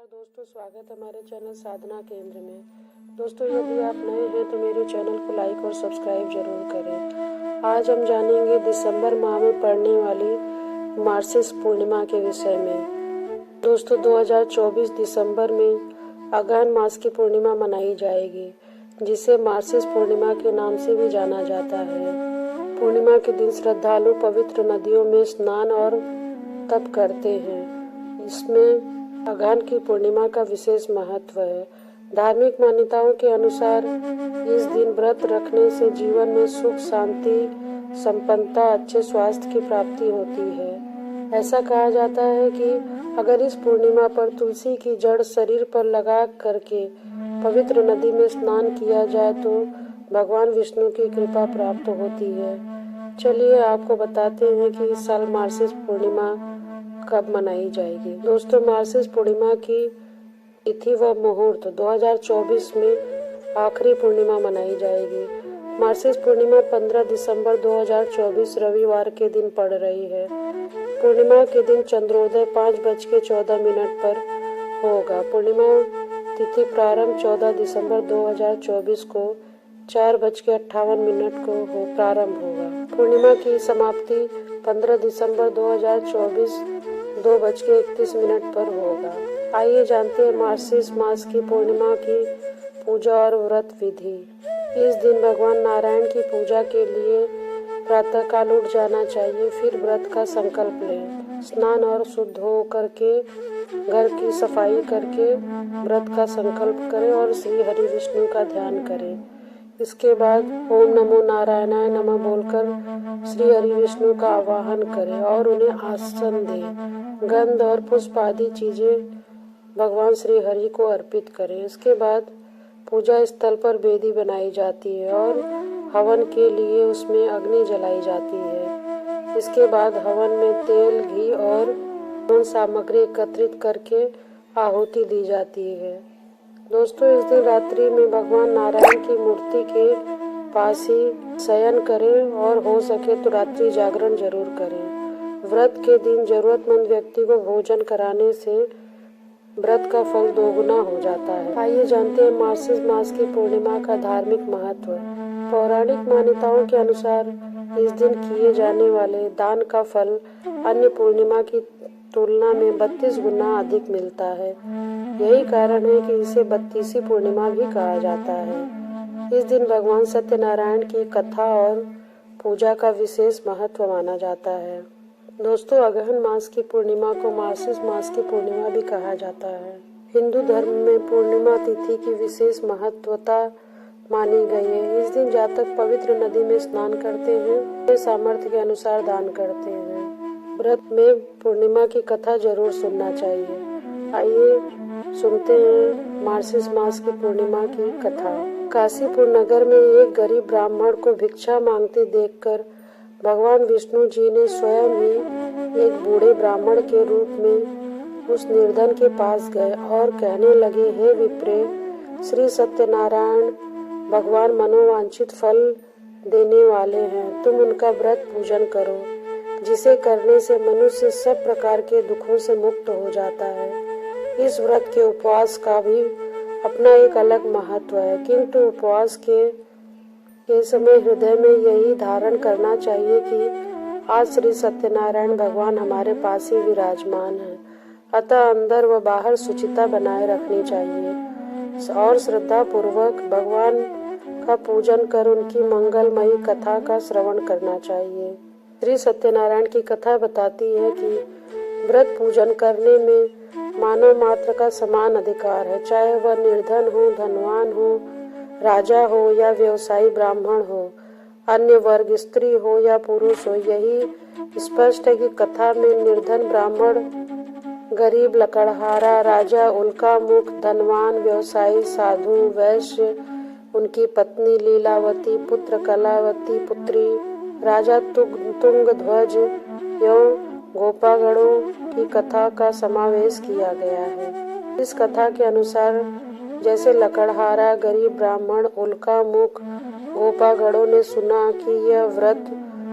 दोस्तों, स्वागत है हमारे चैनल साधना केंद्र में। दोस्तों, यदि आप नए हैं तो मेरे चैनल को लाइक और सब्सक्राइब जरूर करें। आज हम जानेंगे दिसंबर माह में पड़ने वाली मार्गशीर्ष पूर्णिमा के विषय में। दोस्तों, 2024 दिसंबर में अगहन मास की पूर्णिमा मनाई जाएगी, जिसे मार्गशीर्ष पूर्णिमा के नाम से भी जाना जाता है। पूर्णिमा के दिन श्रद्धालु पवित्र नदियों में स्नान और तप करते हैं। इसमें अगहन की पूर्णिमा का विशेष महत्व है। धार्मिक मान्यताओं के अनुसार इस दिन व्रत रखने से जीवन में सुख, शांति, संपन्नता, अच्छे स्वास्थ्य की प्राप्ति होती है। ऐसा कहा जाता है कि अगर इस पूर्णिमा पर तुलसी की जड़ शरीर पर लगा करके पवित्र नदी में स्नान किया जाए तो भगवान विष्णु की कृपा प्राप्त होती है। चलिए आपको बताते हैं कि इस साल मार्गशीर्ष पूर्णिमा कब मनाई जाएगी। दोस्तों, मार्गशीर्ष पूर्णिमा की तिथि व मुहूर्त 2024 में आखिरी पूर्णिमा मनाई जाएगी। मार्गशीर्ष पूर्णिमा 15 दिसंबर 2024 रविवार के दिन पड़ रही है। पूर्णिमा के दिन चंद्रोदय 5:14 पर होगा। पूर्णिमा तिथि प्रारंभ 14 दिसंबर 2024 को 4:58 को प्रारंभ होगा। पूर्णिमा की समाप्ति 15 दिसंबर 2024 2:31 पर होगा। आइए जानते हैं मार्गशीर्ष मास की पूर्णिमा की पूजा और व्रत विधि। इस दिन भगवान नारायण की पूजा के लिए प्रातः काल उठ जाना चाहिए। फिर व्रत का संकल्प लें। स्नान और शुद्ध हो करके घर की सफाई करके व्रत का संकल्प करें और श्री हरि विष्णु का ध्यान करें। इसके बाद ओम नमो नारायणाय नमः बोलकर श्री हरि विष्णु का आवाहन करें और उन्हें आसन दें। गंध और पुष्प आदि चीजें भगवान श्री हरि को अर्पित करें। इसके बाद पूजा स्थल पर वेदी बनाई जाती है और हवन के लिए उसमें अग्नि जलाई जाती है। इसके बाद हवन में तेल, घी और हवन सामग्री एकत्रित करके आहुति दी जाती है। दोस्तों, इस दिन रात्रि में भगवान नारायण की मूर्ति के पास ही शयन करें और हो सके तो रात्रि जागरण जरूर करें। व्रत के दिन जरूरतमंद व्यक्ति को भोजन कराने से व्रत का फल दोगुना हो जाता है। आइए जानते हैं मार्गशीर्ष मास की पूर्णिमा का धार्मिक महत्व। पौराणिक मान्यताओं के अनुसार इस दिन किए जाने वाले दान का फल अन्य पूर्णिमा की तुलना में 32 गुना अधिक मिलता है। यही कारण है कि इसे 32वीं पूर्णिमा भी कहा जाता है। इस दिन भगवान सत्यनारायण की कथा और पूजा का विशेष महत्व माना जाता है। दोस्तों, अगहन मास की पूर्णिमा को मार्गशीर्ष मास की पूर्णिमा भी कहा जाता है। हिंदू धर्म में पूर्णिमा तिथि की विशेष महत्वता मानी गई है। इस दिन जातक पवित्र नदी में स्नान करते हैं, अपने सामर्थ्य के अनुसार दान करते हैं। व्रत में पूर्णिमा की कथा जरूर सुनना चाहिए। आइए सुनते हैं मार्गशीर्ष मास की पूर्णिमा की कथा। काशीपुर नगर में एक गरीब ब्राह्मण को भिक्षा मांगते देखकर भगवान विष्णु जी ने स्वयं ही एक बूढ़े ब्राह्मण के रूप में उस निर्धन के पास गए और कहने लगे, हे विप्रे, श्री सत्यनारायण भगवान मनोवांछित फल देने वाले हैं। तुम उनका व्रत पूजन करो, जिसे करने से मनुष्य सब प्रकार के दुखों से मुक्त हो जाता है। इस व्रत के उपवास का भी अपना एक अलग महत्व है, किंतु उपवास के समय हृदय में यही धारण करना चाहिए कि आज श्री सत्यनारायण भगवान हमारे पास ही विराजमान है, अतः अंदर व बाहर शुचिता बनाए रखनी चाहिए और श्रद्धा पूर्वक भगवान का पूजन कर उनकी मंगलमयी कथा का श्रवण करना चाहिए। श्री सत्यनारायण की कथा बताती है कि व्रत पूजन करने में मानव मात्र का समान अधिकार है, चाहे वह निर्धन हो, धनवान हो, राजा हो या व्यवसायी ब्राह्मण हो, अन्य वर्ग स्त्री हो या पुरुष हो। यही स्पष्ट है कि कथा में निर्धन ब्राह्मण, गरीब लकड़हारा, राजा उल्का मुख, धनवान व्यवसायी, साधु, वैश्य, उनकी पत्नी लीलावती, पुत्र कलावती, पुत्री राजा तुंगध्वज एवं गोपागणों की कथा का समावेश किया गया है। इस कथा के अनुसार जैसे लकड़हारा, गरीब ब्राह्मण, उल्का मुख, गोपागणों ने सुना कि यह व्रत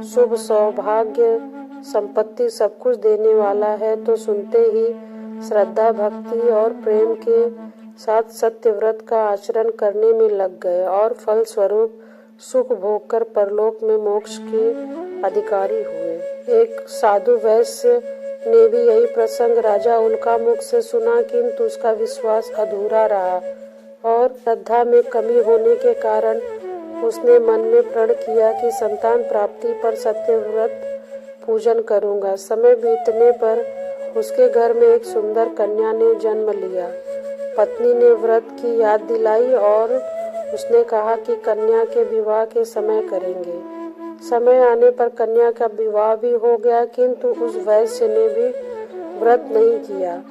शुभ, सौभाग्य, संपत्ति सब कुछ देने वाला है, तो सुनते ही श्रद्धा, भक्ति और प्रेम के साथ सत्य व्रत का आचरण करने में लग गए और फल स्वरूप सुख भोग कर परलोक में मोक्ष के अधिकारी हुए। एक साधु वैश्य ने भी यही प्रसंग राजा उल्का मुख से सुना, किंतु उसका विश्वास अधूरा रहा और श्रद्धा में कमी होने के कारण उसने मन में प्रण किया कि संतान प्राप्ति पर सत्यव्रत पूजन करूंगा। समय बीतने पर उसके घर में एक सुंदर कन्या ने जन्म लिया। पत्नी ने व्रत की याद दिलाई और उसने कहा कि कन्या के विवाह के समय करेंगे। समय आने पर कन्या का विवाह भी हो गया, किंतु उस वैश्य ने भी व्रत नहीं किया।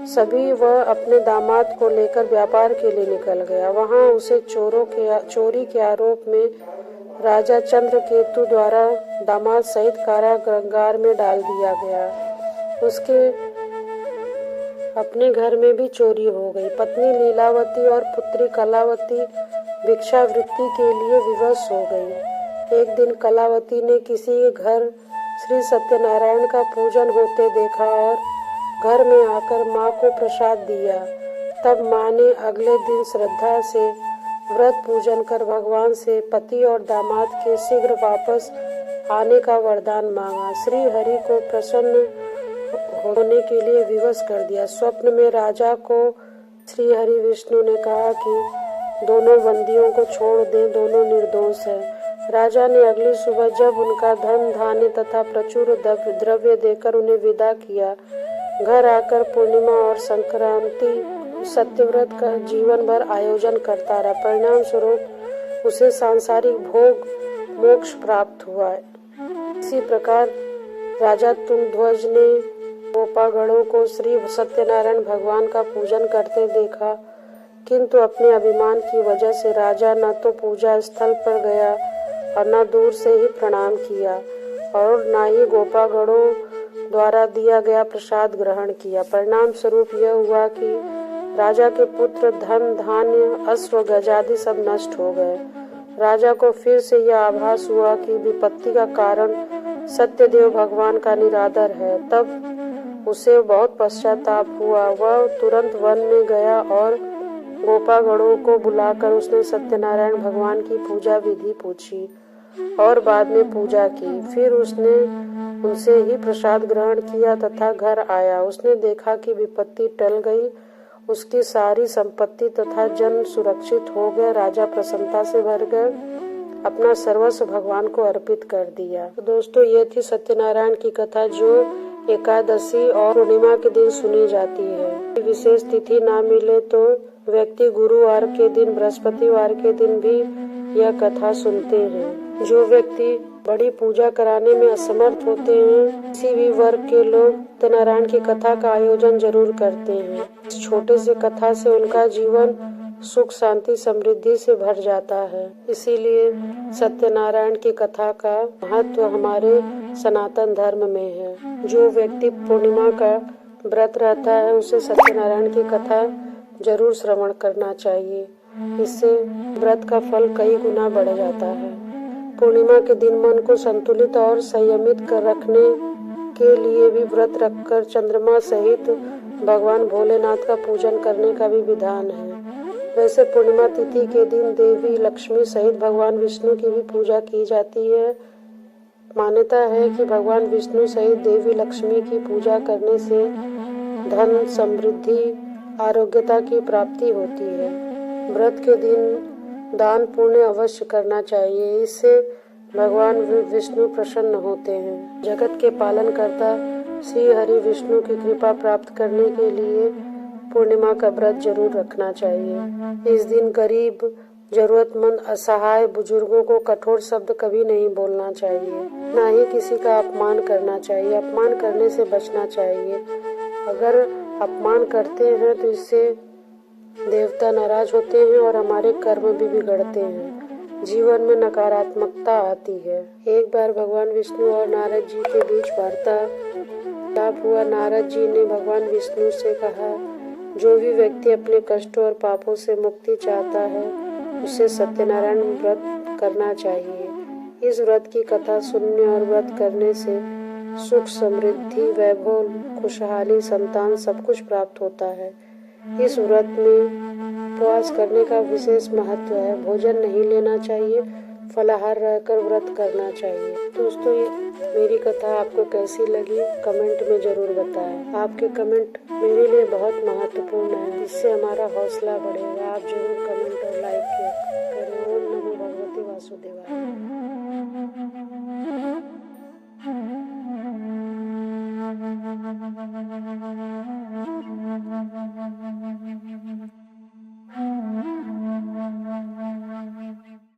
सभी वह अपने दामाद को लेकर व्यापार के लिए निकल गया। वहां उसे चोरी के आरोप में राजा चंद्रकेतु द्वारा दामाद सहित कारागार में डाल दिया गया। उसके अपने घर में भी चोरी हो गई। पत्नी लीलावती और पुत्री कलावती भिक्षावृत्ति के लिए विवश हो गई। एक दिन कलावती ने किसी के घर श्री सत्यनारायण का पूजन होते देखा और घर में आकर माँ को प्रसाद दिया। तब माँ ने अगले दिन श्रद्धा से व्रत पूजन कर भगवान से पति और दामाद के शीघ्र वापस आने का वरदान मांगा। श्री हरि को प्रसन्न होने के लिए विवश कर दिया। स्वप्न में राजा को श्री हरि विष्णु ने कहा कि दोनों बंदियों को छोड़ दें, दोनों निर्दोष हैं। राजा ने अगली सुबह जब उनका धन धान्य तथा प्रचुर द्रव्य देकर उन्हें विदा किया, घर आकर पूर्णिमा और संक्रांति सत्यव्रत का जीवन भर आयोजन करता रहा। परिणाम स्वरूप उसे सांसारिक भोग मोक्ष प्राप्त हुआ। इसी प्रकार राजा तुंगध्वज ने गोपागणों को श्री सत्यनारायण भगवान का पूजन करते देखा, किंतु अपने अभिमान की वजह से राजा न तो पूजा स्थल पर गया और न दूर से ही प्रणाम किया और न ही गोपागणों द्वारा दिया गया प्रसाद ग्रहण किया। परिणाम स्वरूप यह हुआ कि राजा के पुत्र, धन धान्य, अश्व गजादि सब नष्ट हो गए। राजा को फिर से यह आभास हुआ कि विपत्ति का कारण सत्यदेव भगवान का निरादर है। तब उसे बहुत पश्चाताप हुआ। वह तुरंत वन में गया और गोपागणों को बुलाकर उसने सत्यनारायण भगवान की पूजा विधि पूछी और बाद में पूजा की। फिर उसने उनसे ही प्रसाद ग्रहण किया तथा घर आया। उसने देखा कि विपत्ति टल गई, उसकी सारी संपत्ति तथा जन सुरक्षित हो गए। राजा प्रसन्नता से भर गए, अपना सर्वस्व भगवान को अर्पित कर दिया। तो दोस्तों, ये थी सत्यनारायण की कथा जो एकादशी और पूर्णिमा के दिन सुनी जाती है। विशेष तिथि ना मिले तो व्यक्ति गुरुवार के दिन, बृहस्पतिवार के दिन भी यह कथा सुनते हैं। जो व्यक्ति बड़ी पूजा कराने में असमर्थ होते हैं, किसी भी वर्ग के लोग सत्यनारायण की कथा का आयोजन जरूर करते हैं। इस छोटे से कथा से उनका जीवन सुख, शांति, समृद्धि से भर जाता है। इसीलिए सत्यनारायण की कथा का महत्व हमारे सनातन धर्म में है। जो व्यक्ति पूर्णिमा का व्रत रहता है, उसे सत्यनारायण की कथा जरूर श्रवण करना चाहिए। इससे व्रत का फल कई गुना बढ़ जाता है। पूर्णिमा के दिन मन को संतुलित और संयमित कर रखने के लिए भी व्रत रखकर चंद्रमा सहित भगवान भोलेनाथ का पूजन करने का भी विधान है। वैसे पूर्णिमा तिथि के दिन देवी लक्ष्मी सहित भगवान विष्णु की भी पूजा की जाती है। मान्यता है कि भगवान विष्णु सहित देवी लक्ष्मी की पूजा करने से धन, समृद्धि, आरोग्यता की प्राप्ति होती है। व्रत के दिन दान पुण्य अवश्य करना चाहिए, इससे भगवान विष्णु प्रसन्न होते हैं। जगत के पालन करता श्री हरि विष्णु की कृपा प्राप्त करने के लिए पूर्णिमा का व्रत जरूर रखना चाहिए। इस दिन गरीब, जरूरतमंद, असहाय, बुजुर्गों को कठोर शब्द कभी नहीं बोलना चाहिए, ना ही किसी का अपमान करना चाहिए। अपमान करने से बचना चाहिए। अगर अपमान करते हैं तो इससे देवता नाराज होते हैं और हमारे कर्म भी बिगड़ते हैं। जीवन में नकारात्मकता आती है। एक बार भगवान विष्णु और नारद जी के बीच वार्तालाप हुआ। नारद जी ने भगवान विष्णु से कहा, जो भी व्यक्ति अपने कष्टों और पापों से मुक्ति चाहता है, उसे सत्यनारायण व्रत करना चाहिए। इस व्रत की कथा सुनने और व्रत करने से सुख, समृद्धि, वैभव खुशहाली, संतान सब कुछ प्राप्त होता है। इस व्रत में उपवास करने का विशेष महत्व है। भोजन नहीं लेना चाहिए, फलाहार रहकर व्रत करना चाहिए। दोस्तों, ये मेरी कथा आपको कैसी लगी कमेंट में जरूर बताएं। आपके कमेंट मेरे लिए बहुत महत्वपूर्ण है, इससे हमारा हौसला बढ़ेगा। आप जरूर कमेंट और लाइक करें। ओम नमो भगवते वासुदेवाय।